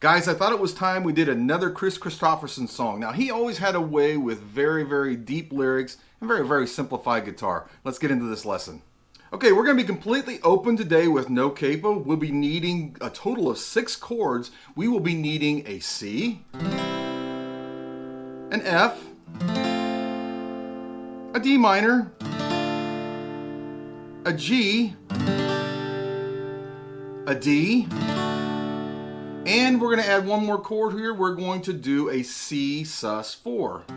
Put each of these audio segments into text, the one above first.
Guys, I thought it was time we did another Kris Kristofferson song. Now, he always had a way with very, very deep lyrics and very, very simplified guitar. Let's get into this lesson. Okay, we're going to be completely open today with no capo. We'll be needing a total of 6 chords. We will be needing a C, an F, a D minor, a G, a D, and we're going to add one more chord here. We're going to do a C sus4.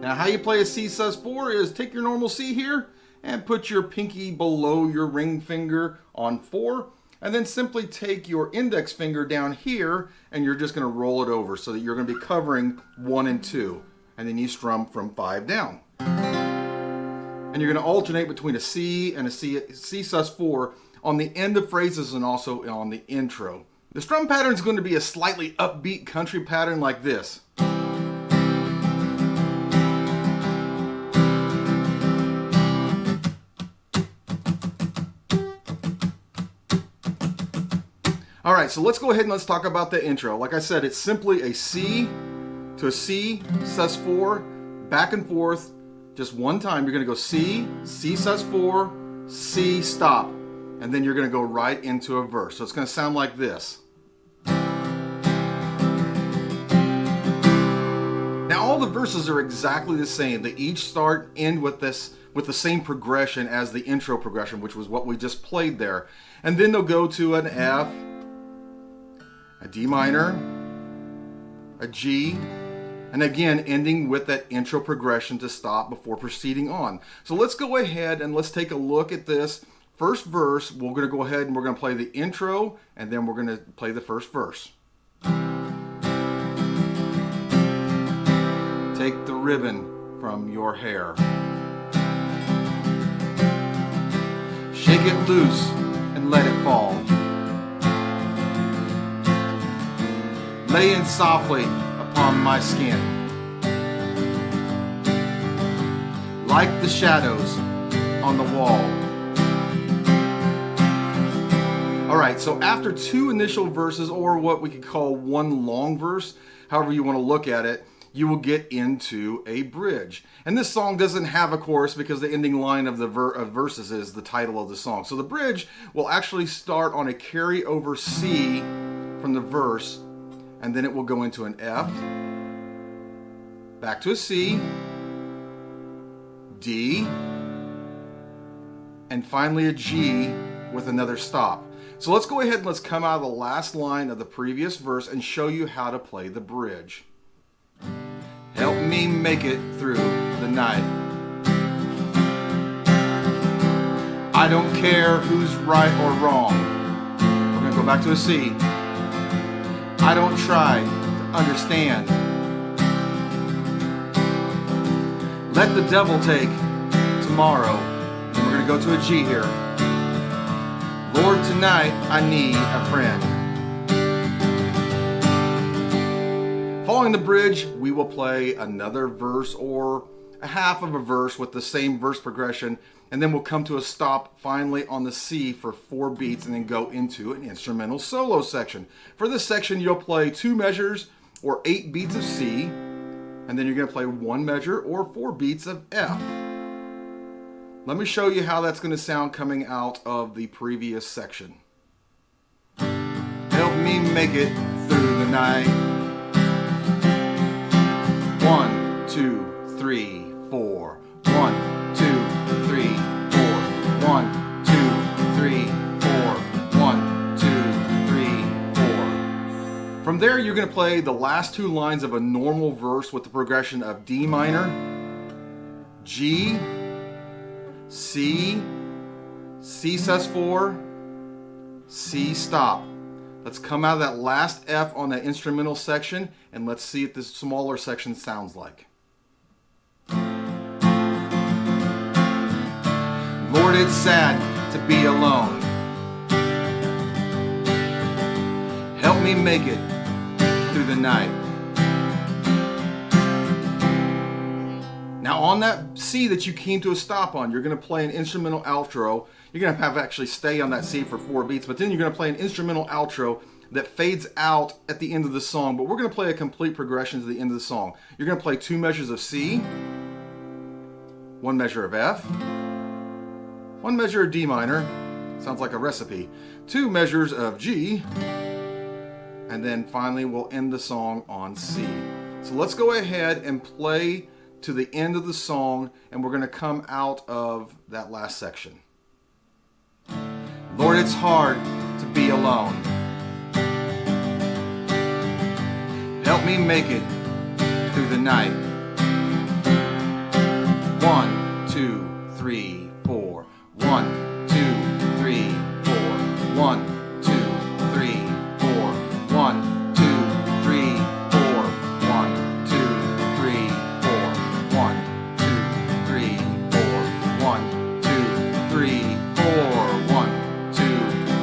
Now, how you play a C sus4 is take your normal C here and put your pinky below your ring finger on 4, and then simply take your index finger down here and you're just going to roll it over so that you're going to be covering 1 and 2, and then you strum from 5 down. And you're going to alternate between a C and a C sus4 on the end of phrases and also on the intro. The strum pattern is going to be a slightly upbeat country pattern like this. All right, so let's go ahead and let's talk about the intro. Like I said, it's simply a C to a C sus4, back and forth, just one time. You're going to go C, C sus4, C, stop, and then you're going to go right into a verse. So it's going to sound like this. Now all the verses are exactly the same. They each start end with the same progression as the intro progression, which was what we just played there. And then they'll go to an F, a D minor, a G, and again ending with that intro progression to stop before proceeding on. So let's go ahead and let's take a look at this. First verse, we're going to go ahead and we're going to play the intro, and then we're going to play the first verse. Take the ribbon from your hair. Shake it loose and let it fall. Laying softly upon my skin, like the shadows on the wall. Alright, so after 2 initial verses, or what we could call one long verse, however you want to look at it, you will get into a bridge. And this song doesn't have a chorus because the ending line of the verses is the title of the song. So the bridge will actually start on a carryover C from the verse, and then it will go into an F, back to a C, D, and finally a G with another stop. So let's go ahead and let's come out of the last line of the previous verse and show you how to play the bridge. Help me make it through the night. I don't care who's right or wrong. We're going to go back to a C. I don't try to understand. Let the devil take tomorrow. And we're going to go to a G here. Lord, tonight I need a friend. Following the bridge, we will play another verse or a half of a verse with the same verse progression, and then we'll come to a stop finally on the C for 4 beats and then go into an instrumental solo section. For this section, you'll play 2 measures or 8 beats of C, and then you're going to play 1 measure or 4 beats of F. Let me show you how that's going to sound coming out of the previous section. Help me make it through the night. 1, 2, 3, 4. 1, 2, 3, 4. 1, 2, 3, 4. 1, 2, 3, 4. From there, you're going to play the last 2 lines of a normal verse with the progression of D minor, G, C, C sus4, C stop. Let's come out of that last F on that instrumental section and let's see what this smaller section sounds like. Lord, it's sad to be alone. Help me make it through the night. Now on that C that you came to a stop on, you're going to play an instrumental outro. You're going to have actually stay on that C for 4 beats, but then you're going to play an instrumental outro that fades out at the end of the song, but we're going to play a complete progression to the end of the song. You're going to play 2 measures of C, 1 measure of F, 1 measure of D minor, sounds like a recipe, 2 measures of G, and then finally we'll end the song on C. So let's go ahead and play to the end of the song, and we're going to come out of that last section. Lord, it's hard to be alone. Help me make it through the night. 1, 2, 3, 4. 1, 2, 3, 4. 1, 2, 3, 4. 1, 2, 3, 4. 1, 2, 3, 4. 1, 2, 3, 4. 1, 2, 3, 4. 1, 2,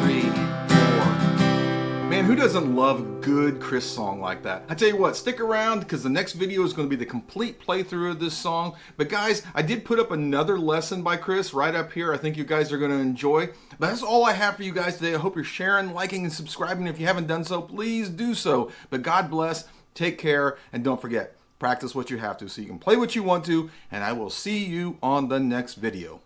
3, 4. Man, who doesn't love a good Kris song like that? I tell you what, stick around because the next video is going to be the complete playthrough of this song. But guys, I did put up another lesson by Kris right up here. I think you guys are going to enjoy. But that's all I have for you guys today. I hope you're sharing, liking, and subscribing. If you haven't done so, please do so. But God bless, take care, and don't forget, practice what you have to so you can play what you want to, and I will see you on the next video.